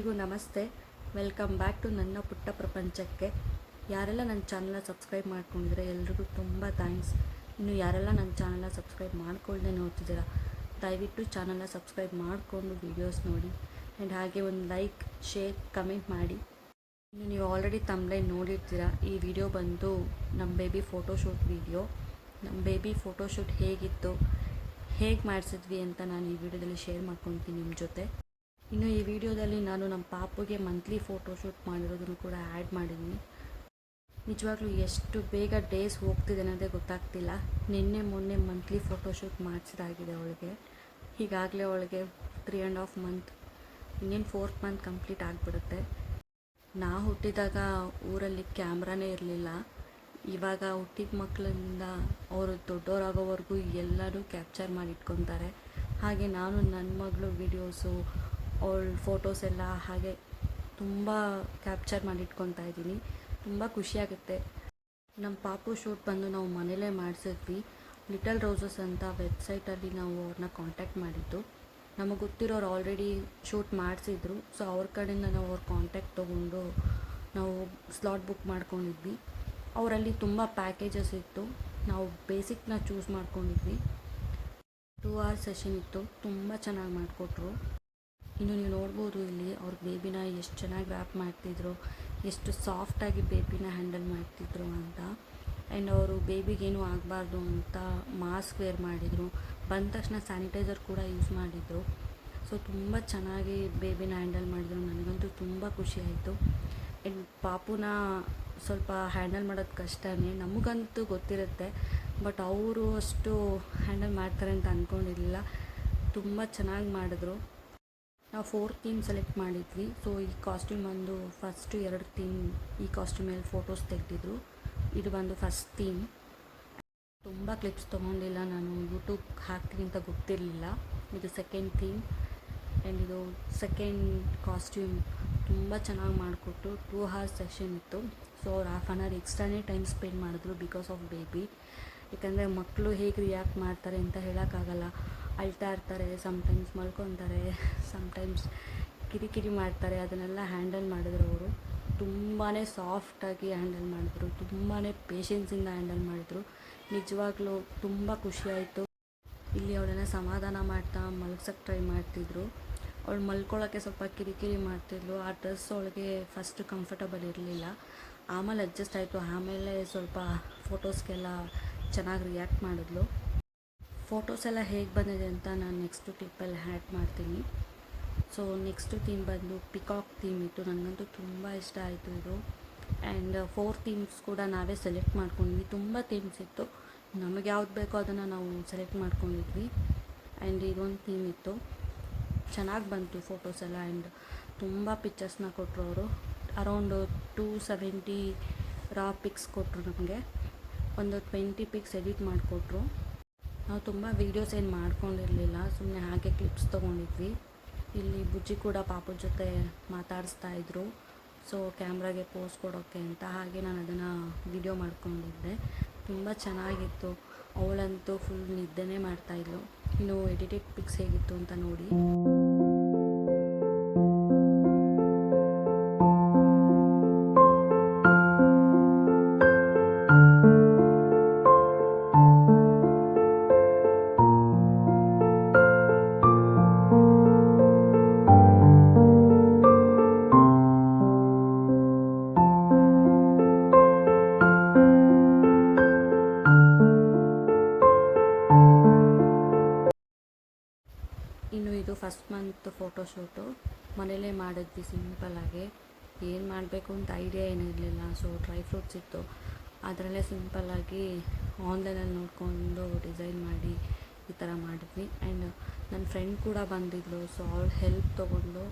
ಎಲ್ರಿಗೂ ನಮಸ್ತೆ. Welcome back to ನನ್ನ ಪುಟ್ಟ ಪ್ರಪಂಚಕ್ಕೆ. ಯಾರೆಲ್ಲ ನನ್ನ ಚಾನಲ್ನ ಸಬ್ಸ್ಕ್ರೈಬ್ ಮಾಡ್ಕೊಂಡಿದ್ರೆ ಎಲ್ರಿಗೂ ತುಂಬ ಥ್ಯಾಂಕ್ಸ್. ಇನ್ನು ಯಾರೆಲ್ಲ ನನ್ನ ಚಾನಲ್ನ ಸಬ್ಸ್ಕ್ರೈಬ್ ಮಾಡ್ಕೊಳ್ಳದೆ ನೋಡ್ತಿದ್ದೀರಾ, ದಯವಿಟ್ಟು ಚಾನಲ್ನ ಸಬ್ಸ್ಕ್ರೈಬ್ ಮಾಡಿಕೊಂಡು ವೀಡಿಯೋಸ್ ನೋಡಿ ಆ್ಯಂಡ್ ಹಾಗೆ ಒಂದು ಲೈಕ್, ಶೇರ್, ಕಮೆಂಟ್ ಮಾಡಿ. ಇನ್ನು ನೀವು ಆಲ್ರೆಡಿ ತಮ್ಲೈನ್ ನೋಡಿರ್ತೀರ. ಈ ವಿಡಿಯೋ ಬಂದು ನಮ್ಮ ಬೇಬಿ ಫೋಟೋಶೂಟ್ ವಿಡಿಯೋ. ನಮ್ಮ ಬೇಬಿ ಫೋಟೋಶೂಟ್ ಹೇಗಿತ್ತು, ಹೇಗೆ ಮಾಡಿಸಿದ್ವಿ ಅಂತ ನಾನು ಈ ವಿಡಿಯೋದಲ್ಲಿ ಶೇರ್ ಮಾಡ್ಕೊತೀನಿ ನಿಮ್ಮ ಜೊತೆ. ಇನ್ನು ಈ ವಿಡಿಯೋದಲ್ಲಿ ನಾನು ನಮ್ಮ ಪಾಪುಗೆ ಮಂತ್ಲಿ ಫೋಟೋಶೂಟ್ ಮಾಡಿರೋದನ್ನು ಕೂಡ ಆ್ಯಡ್ ಮಾಡಿದ್ದೀನಿ. ನಿಜವಾಗ್ಲೂ ಎಷ್ಟು ಬೇಗ ಡೇಸ್ ಹೋಗ್ತಿದೆ ಅನ್ನೋದೇ ಗೊತ್ತಾಗ್ತಿಲ್ಲ. ನಿನ್ನೆ ಮೊನ್ನೆ ಮಂತ್ಲಿ ಫೋಟೋಶೂಟ್ ಮಾಡಿಸಿದಾಗಿದೆ ಅವಳಿಗೆ. ಹೀಗಾಗಲೇ ಅವಳಿಗೆ 3.5 ಮಂತ್, ಇನ್ನೇನು 4th ಮಂತ್ ಕಂಪ್ಲೀಟ್ ಆಗಿಬಿಡುತ್ತೆ. ನಾವು ಹುಟ್ಟಿದಾಗ ಊರಲ್ಲಿ ಕ್ಯಾಮ್ರಾನೇ ಇರಲಿಲ್ಲ. ಇವಾಗ ಹುಟ್ಟಿದ ಮಕ್ಕಳಿಂದ ಅವರು ದೊಡ್ಡವರಾಗೋವರೆಗೂ ಎಲ್ಲರೂ ಕ್ಯಾಪ್ಚರ್ ಮಾಡಿ ಇಟ್ಕೊತಾರೆ. ಹಾಗೆ ನಾನು ನನ್ನ ಮಗಳು ವೀಡಿಯೋಸು, ಅವಳ ಫೋಟೋಸ್ ಎಲ್ಲ ಹಾಗೆ ತುಂಬ ಕ್ಯಾಪ್ಚರ್ ಮಾಡಿ ಇಟ್ಕೊತಾ ಇದ್ದೀನಿ. ತುಂಬ ಖುಷಿಯಾಗುತ್ತೆ. ನಮ್ಮ ಪಾಪು ಶೂಟ್ ಬಂದು ನಾವು ಮನೇಲೇ ಮಾಡಿಸಿದ್ವಿ. ಲಿಟಲ್ ರೋಸಸ್ ಅಂತ ವೆಬ್ಸೈಟಲ್ಲಿ ನಾವು ಅವ್ರನ್ನ ಕಾಂಟ್ಯಾಕ್ಟ್ ಮಾಡಿದ್ದು. ನಮಗೆ ಗೊತ್ತಿರೋರು ಆಲ್ರೆಡಿ ಶೂಟ್ ಮಾಡಿಸಿದ್ರು. ಸೊ ಅವ್ರ ಕಡೆಯಿಂದ ನಾವು ಅವ್ರ ಕಾಂಟ್ಯಾಕ್ಟ್ ತೊಗೊಂಡು ನಾವು ಸ್ಲಾಟ್ ಬುಕ್ ಮಾಡ್ಕೊಂಡಿದ್ವಿ. ಅವರಲ್ಲಿ ತುಂಬ ಪ್ಯಾಕೇಜಸ್ ಇತ್ತು. ನಾವು ಬೇಸಿಕ್ನ ಚೂಸ್ ಮಾಡ್ಕೊಂಡಿದ್ವಿ. 2 hour ಸೆಷನ್ ಇತ್ತು. ತುಂಬ ಚೆನ್ನಾಗಿ ಮಾಡಿಕೊಟ್ರು. ಇನ್ನು ನೀವು ನೋಡ್ಬೋದು ಇಲ್ಲಿ ಅವ್ರ ಬೇಬಿನ ಎಷ್ಟು ಚೆನ್ನಾಗಿ ರ್ಯಾಪ್ ಮಾಡ್ತಿದ್ರು, ಎಷ್ಟು ಸಾಫ್ಟಾಗಿ ಬೇಬಿನ ಹ್ಯಾಂಡಲ್ ಮಾಡ್ತಿದ್ರು ಅಂತ. ಆ್ಯಂಡ್ ಅವರು ಬೇಬಿಗೇನು ಆಗಬಾರ್ದು ಅಂತ ಮಾಸ್ಕ್ ವೇರ್ ಮಾಡಿದರು. ಬಂದ ತಕ್ಷಣ ಸ್ಯಾನಿಟೈಸರ್ ಕೂಡ ಯೂಸ್ ಮಾಡಿದರು. ಸೊ ತುಂಬ ಚೆನ್ನಾಗಿ ಬೇಬಿನ ಹ್ಯಾಂಡಲ್ ಮಾಡಿದ್ರು. ನನಗಂತೂ ತುಂಬ ಖುಷಿ ಆಯಿತು. ಆ್ಯಂಡ್ ಪಾಪುನ ಸ್ವಲ್ಪ ಹ್ಯಾಂಡಲ್ ಮಾಡೋದು ಕಷ್ಟನೇ, ನಮಗಂತೂ ಗೊತ್ತಿರುತ್ತೆ. ಬಟ್ ಅವರು ಅಷ್ಟು ಹ್ಯಾಂಡಲ್ ಮಾಡ್ತಾರೆ ಅಂತ ಅಂದ್ಕೊಂಡಿರಲಿಲ್ಲ. ತುಂಬ ಚೆನ್ನಾಗಿ ಮಾಡಿದ್ರು. ನಾವು 4 ಥೀಮ್ ಸೆಲೆಕ್ಟ್ ಮಾಡಿದ್ವಿ. ಸೊ ಈ ಕಾಸ್ಟ್ಯೂಮ್ ಬಂದು ಫಸ್ಟು 2 ಥೀಮ್ ಈ ಕಾಸ್ಟ್ಯೂಮಲ್ಲಿ ಫೋಟೋಸ್ ತೆಗೆದಿದ್ರು. ಇದು ಬಂದು ಫಸ್ಟ್ ಥೀಮ್. ತುಂಬ ಕ್ಲಿಪ್ಸ್ ತೊಗೊಂಡಿಲ್ಲ, ನಾನು ಯೂಟ್ಯೂಬ್ ಹಾಕ್ತೀನಿ ಅಂತ ಗೊತ್ತಿರಲಿಲ್ಲ. ಇದು ಸೆಕೆಂಡ್ ಥೀಮ್ ಆ್ಯಂಡ್ ಇದು ಸೆಕೆಂಡ್ ಕಾಸ್ಟ್ಯೂಮ್. ತುಂಬ ಚೆನ್ನಾಗಿ ಮಾಡಿಕೊಟ್ಟು 2 hour ಸೆಷನ್ ಇತ್ತು. ಸೊ ಅವ್ರು 1/2 hour ಎಕ್ಸ್ಟ್ರಾನೇ ಟೈಮ್ ಸ್ಪೆಂಡ್ ಮಾಡಿದ್ರು ಬಿಕಾಸ್ ಆಫ್ ಬೇಬಿ. ಯಾಕಂದರೆ ಮಕ್ಕಳು ಹೇಗೆ ರಿಯಾಕ್ಟ್ ಮಾಡ್ತಾರೆ ಅಂತ ಹೇಳೋಕ್ಕಾಗಲ್ಲ. ಅಳ್ತಾ ಇರ್ತಾರೆ, ಸಮ್ಟೈಮ್ಸ್ ಮಲ್ಕೊತಾರೆ, ಸಮ್ಟೈಮ್ಸ್ ಕಿರಿಕಿರಿ ಮಾಡ್ತಾರೆ. ಅದನ್ನೆಲ್ಲ ಹ್ಯಾಂಡಲ್ ಮಾಡಿದ್ರು ಅವರು. ತುಂಬಾ ಸಾಫ್ಟಾಗಿ ಹ್ಯಾಂಡಲ್ ಮಾಡಿದ್ರು, ತುಂಬಾ ಪೇಷನ್ಸಿಂದ ಹ್ಯಾಂಡಲ್ ಮಾಡಿದ್ರು. ನಿಜವಾಗ್ಲೂ ತುಂಬ ಖುಷಿಯಾಯಿತು. ಇಲ್ಲಿ ಅವಳನ್ನು ಸಮಾಧಾನ ಮಾಡ್ತಾ ಮಲ್ಗ್ಸೋಕ್ಕೆ ಟ್ರೈ ಮಾಡ್ತಿದ್ರು. ಅವಳು ಮಲ್ಕೊಳ್ಳೋಕ್ಕೆ ಸ್ವಲ್ಪ ಕಿರಿಕಿರಿ ಮಾಡ್ತಿದ್ಲು. ಆ ಡ್ರೆಸ್ ಅವಳಿಗೆ ಫಸ್ಟ್ ಕಂಫರ್ಟಬಲ್ ಇರಲಿಲ್ಲ. ಆಮೇಲೆ ಅಡ್ಜಸ್ಟ್ ಆಯಿತು. ಆಮೇಲೆ ಸ್ವಲ್ಪ ಫೋಟೋಸ್ಗೆಲ್ಲ ಚೆನ್ನಾಗಿ ರಿಯಾಕ್ಟ್ ಮಾಡಿದ್ಲು. ಫೋಟೋಸ್ ಎಲ್ಲ ಹೇಗೆ ಬಂದಿದೆ ಅಂತ ನಾನು ನೆಕ್ಸ್ಟು ಕ್ಲಿಪ್ಪಲ್ಲಿ ಆ್ಯಡ್ ಮಾಡ್ತೀನಿ. ಸೊ ನೆಕ್ಸ್ಟು ಥೀಮ್ ಬಂದು ಪಿಕಾಕ್ ಥೀಮ್ ಇತ್ತು. ನನಗಂತೂ ತುಂಬ ಇಷ್ಟ ಆಯಿತು ಇದು. ಆ್ಯಂಡ್ 4 ಥೀಮ್ಸ್ ಕೂಡ ನಾವೇ ಸೆಲೆಕ್ಟ್ ಮಾಡ್ಕೊಂಡಿದ್ವಿ. ತುಂಬ ಥೀಮ್ಸ್ ಇತ್ತು, ನಮಗೆ ಯಾವ್ದು ಬೇಕೋ ಅದನ್ನು ನಾವು ಸೆಲೆಕ್ಟ್ ಮಾಡ್ಕೊಂಡಿದ್ವಿ. ಆ್ಯಂಡ್ ಇದೊಂದು ಥೀಮ್ ಇತ್ತು. ಚೆನ್ನಾಗಿ ಬಂತು ಫೋಟೋಸ್ ಎಲ್ಲ. ಆ್ಯಂಡ್ ತುಂಬ ಪಿಕ್ಚರ್ಸ್ನ ಕೊಟ್ಟರು ಅವರು. ಅರೌಂಡು 270 ರಾ ಪಿಕ್ಸ್ ಕೊಟ್ಟರು ನಮಗೆ. ಒಂದು 20 ಪಿಕ್ಸ್ ಎಡಿಟ್ ಮಾಡಿಕೊಟ್ರು. ನಾವು ತುಂಬ ವೀಡಿಯೋಸ್ ಏನು ಮಾಡ್ಕೊಂಡಿರಲಿಲ್ಲ, ಸುಮ್ಮನೆ ಹಾಗೆ ಕ್ಲಿಪ್ಸ್ ತೊಗೊಂಡಿದ್ವಿ. ಇಲ್ಲಿ ಬುಜ್ಜಿ ಕೂಡ ಪಾಪದ ಜೊತೆ ಮಾತಾಡಿಸ್ತಾಯಿದ್ರು. ಸೊ ಕ್ಯಾಮ್ರಾಗೆ ಪೋಸ್ ಕೊಡೋಕ್ಕೆ ಅಂತ ಹಾಗೆ ನಾನು ಅದನ್ನು ವಿಡಿಯೋ ಮಾಡ್ಕೊಂಡಿದ್ದೆ. ತುಂಬ ಚೆನ್ನಾಗಿತ್ತು. ಅವಳಂತೂ ಫುಲ್ ನಿದ್ದೆನೇ ಮಾಡ್ತಾಯಿದ್ಲು. ಇನ್ನು ಎಡಿಟೆಡ್ ಪಿಕ್ಸ್ ಹೇಗಿತ್ತು ಅಂತ ನೋಡಿ. ಇನ್ನು ಇದು ಫಸ್ಟ್ ಮಂತ್ ಫೋಟೋಶೂಟು. ಮನೇಲೇ ಮಾಡಿದ್ವಿ ಸಿಂಪಲ್ಲಾಗಿ. ಏನು ಮಾಡಬೇಕು ಅಂತ ಐಡಿಯಾ ಏನೂ ಇರಲಿಲ್ಲ. ಸೊ ಡ್ರೈ ಫ್ರೂಟ್ಸ್ ಇತ್ತು, ಅದರಲ್ಲೇ ಸಿಂಪಲ್ಲಾಗಿ ಆನ್ಲೈನಲ್ಲಿ ನೋಡಿಕೊಂಡು ಡಿಸೈನ್ ಮಾಡಿ ಈ ಥರ ಮಾಡಿದ್ವಿ. ಆ್ಯಂಡ್ ನನ್ನ ಫ್ರೆಂಡ್ ಕೂಡ ಬಂದಿದ್ಲು. ಸೊ ಅವಳು ಹೆಲ್ಪ್ ತೊಗೊಂಡು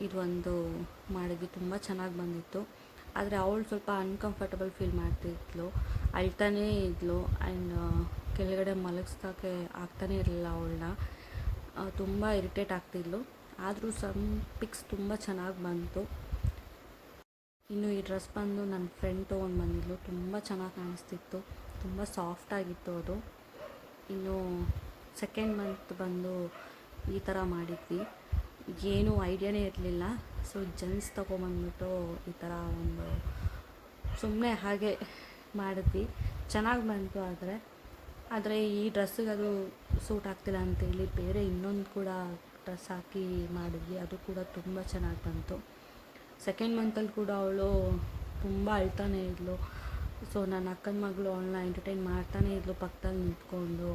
ಇದು ಒಂದು ಮಾಡಿದ್ವಿ. ತುಂಬ ಚೆನ್ನಾಗಿ ಬಂದಿತ್ತು. ಆದರೆ ಅವಳು ಸ್ವಲ್ಪ ಅನ್ಕಂಫರ್ಟಬಲ್ ಫೀಲ್ ಮಾಡ್ತಿದ್ಲು, ಅಳ್ತಾನೇ ಇದ್ಲು. ಆ್ಯಂಡ್ ಕೆಳಗಡೆ ಮಲಗಿಸೋಕ್ಕೆ ಆಗ್ತಾನೇ ಇರಲಿಲ್ಲ ಅವಳನ್ನ. ತುಂಬ ಇರಿಟೇಟ್ ಆಗ್ತಿದ್ಲು. ಆದರೂ ಸಮ್ ಪಿಕ್ಸ್ ತುಂಬ ಚೆನ್ನಾಗಿ ಬಂತು. ಇನ್ನು ಈ ಡ್ರೆಸ್ ಬಂದು ನನ್ನ ಫ್ರೆಂಡ್ ತೊಗೊಂಡು ಬಂದಿದ್ಲು. ತುಂಬ ಚೆನ್ನಾಗಿ ಕಾಣಿಸ್ತಿತ್ತು, ತುಂಬ ಸಾಫ್ಟಾಗಿತ್ತು ಅದು. ಇನ್ನು ಸೆಕೆಂಡ್ ಮಂತ್ ಬಂದು ಈ ಥರ ಮಾಡಿದ್ವಿ. ಏನೂ ಐಡಿಯಾನೇ ಇರಲಿಲ್ಲ. ಸೊ ಜೆನ್ಸ್ ತೊಗೊಂಬಂದ್ಬಿಟ್ಟು ಈ ಥರ ಒಂದು ಸುಮ್ಮನೆ ಹಾಗೆ ಮಾಡಿದ್ವಿ. ಚೆನ್ನಾಗಿ ಬಂತು. ಆದರೆ ಈ ಡ್ರೆಸ್ಸಿಗೆ ಅದು ಸೂಟ್ ಆಗ್ತಿಲ್ಲ ಅಂತೇಳಿ ಬೇರೆ ಇನ್ನೊಂದು ಕೂಡ ಡ್ರೆಸ್ ಹಾಕಿ ಮಾಡಿದ್ವಿ. ಅದು ಕೂಡ ತುಂಬ ಚೆನ್ನಾಗಿ ಬಂತು. ಸೆಕೆಂಡ್ ಮಂತಲ್ಲಿ ಕೂಡ ಅವಳು ತುಂಬ ಅಳ್ತಾನೇ ಇದ್ಲು. ಸೊ ನನ್ನ ಅಕ್ಕನ ಮಗಳು ಅವಳನ್ನ ಎಂಟರ್ಟೈನ್ ಮಾಡ್ತಾನೇ ಇದ್ಲು, ಪಕ್ಕದಲ್ಲಿ ನಿಂತ್ಕೊಂಡು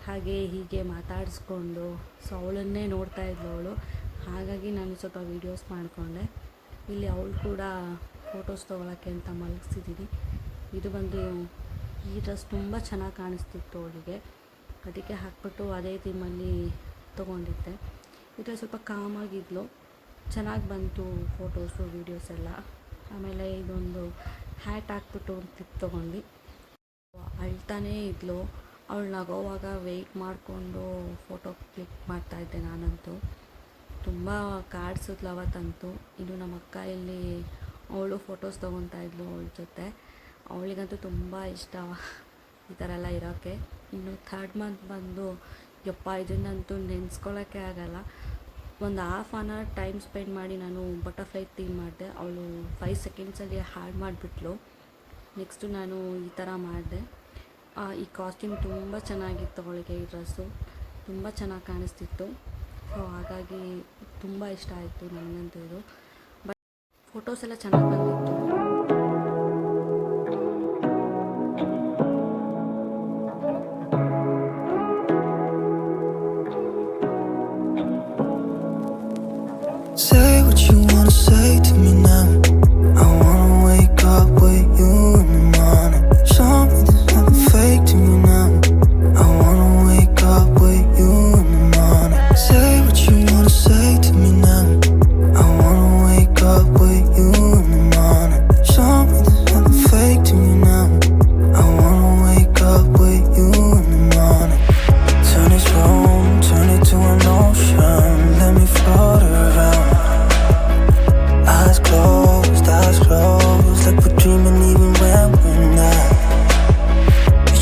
ಹಾಗೆ ಹೀಗೆ ಮಾತಾಡಿಸ್ಕೊಂಡು. ಸೊ ಅವಳನ್ನೇ ನೋಡ್ತಾ ಇದ್ಲು ಅವಳು. ಹಾಗಾಗಿ ನಾನು ಸ್ವಲ್ಪ ವೀಡಿಯೋಸ್ ಮಾಡಿಕೊಂಡೆ. ಇಲ್ಲಿ ಅವಳು ಕೂಡ ಫೋಟೋಸ್ ತೊಗೊಳಕ್ಕೆ ಅಂತ ಮಲಗಿಸಿದ್ದೀನಿ. ಇದು ಬಂದು ಈ ಡ್ರೆಸ್ ತುಂಬ ಚೆನ್ನಾಗಿ ಕಾಣಿಸ್ತಿತ್ತು ಅವಳಿಗೆ, ಅದಕ್ಕೆ ಹಾಕ್ಬಿಟ್ಟು ಅದೇ ಥೀಮಲ್ಲಿ ತೊಗೊಂಡಿದ್ದೆ. ಇದು ಸ್ವಲ್ಪ ಕಾಮಾಗಿದ್ಲು, ಚೆನ್ನಾಗಿ ಬಂತು ಫೋಟೋಸು ವೀಡಿಯೋಸ್ ಎಲ್ಲ. ಆಮೇಲೆ ಇದೊಂದು ಹ್ಯಾಟ್ ಹಾಕ್ಬಿಟ್ಟು ಒಂದು ಕ್ಲಿಪ್ ತೊಗೊಂಡು ಅಳ್ತಾನೇ ಇದ್ಲು. ಅವಳು ನಗೋವಾಗ ವೆಯ್ಟ್ ಮಾಡಿಕೊಂಡು ಫೋಟೋ ಕ್ಲಿಕ್ ಮಾಡ್ತಾಯಿದ್ದೆ ನಾನಂತೂ. ತುಂಬ ಕಾಡ್ಸಿದ್ಲು ಅವತ್ತಂತೂ. ಇನ್ನು ನಮ್ಮ ಅಕ್ಕ ಇಲ್ಲಿ ಅವಳು ಫೋಟೋಸ್ ತೊಗೊತಾ ಇದ್ಲು ಅವಳ ಜೊತೆ. ಅವಳಿಗಂತೂ ತುಂಬ ಇಷ್ಟ ಈ ಥರ ಎಲ್ಲ ಇರೋಕ್ಕೆ. ಇನ್ನು ಥರ್ಡ್ ಮಂತ್ ಬಂದು ಯಪ್ಪ ಇದನ್ನಂತೂ ನೆನೆಸ್ಕೊಳ್ಳೋಕ್ಕೆ ಆಗಲ್ಲ. ಒಂದು half an hour time spend ಮಾಡಿ ನಾನು ಬಟರ್ಫ್ಲೈ ಥೀಮ್ ಮಾಡಿದೆ. ಅವಳು 5 ಸೆಕೆಂಡ್ಸಲ್ಲಿ ಹಾಳು ಮಾಡಿಬಿಟ್ಲು. ನೆಕ್ಸ್ಟು ನಾನು ಈ ಥರ ಮಾಡಿದೆ. ಈ ಕಾಸ್ಟ್ಯೂಮ್ ತುಂಬ ಚೆನ್ನಾಗಿತ್ತು ಅವಳಿಗೆ. ಈ ಡ್ರೆಸ್ಸು ತುಂಬ ಚೆನ್ನಾಗಿ ಕಾಣಿಸ್ತಿತ್ತು. ಸೊ ಹಾಗಾಗಿ ತುಂಬ ಇಷ್ಟ ಆಯಿತು ನನಗಂತೂ ಇದು. ಬಟ್ ಫೋಟೋಸ್ ಎಲ್ಲ ಚೆನ್ನಾಗಿ ಬಂದಿತ್ತು. Say what you wanna say to me now. I wanna wake up with you in the morning. Show me there's nothing fake to me now. I wanna wake up with you in the morning. Say what you wanna say to me now. I wanna wake up with you in the morning. Show me there's nothing fake to me now. I wanna wake up with you in the morning. Turn this room, turn it to an ocean. Let me float around. Eyes closed, like we're dreaming even when we're not.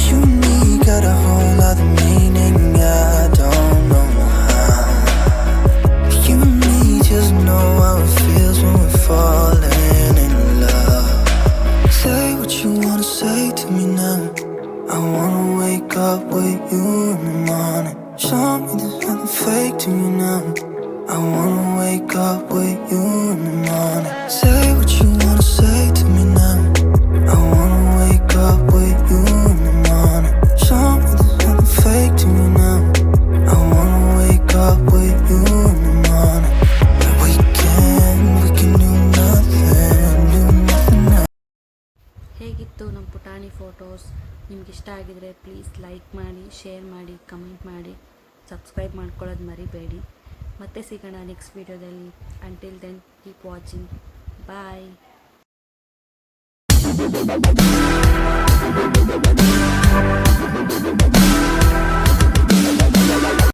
You and me got a whole other meaning, I don't know how. You and me just know how it feels when we're falling in love. Say what you wanna say to me now. I wanna wake up with you in the morning. Show me there's nothing fake to me now. I wanna wake up with you in the morning. Say what you wanna say to me now. I wanna wake up with you in the morning. Show me there's nothing fake to me now. I wanna wake up with you in the morning. We can do nothing now. ಹೇಗಿತ್ತು ನಮ್ಮ ಪುಟಾಣಿ photos? ನಿಮ್ಗೆ ಇಷ್ಟ ಆಗಿದರೆ please like ಮಾಡಿ, share ಮಾಡಿ, comment ಮಾಡಿ, subscribe ಮಾಡ್ಕೊಳ್ಳೋದು ಮರಿಬೇಡಿ. ಮತ್ತೆ ಸಿಗೋಣ ನೆಕ್ಸ್ಟ್ ವೀಡಿಯೋದಲ್ಲಿ. Until then keep watching. ಬಾಯ್.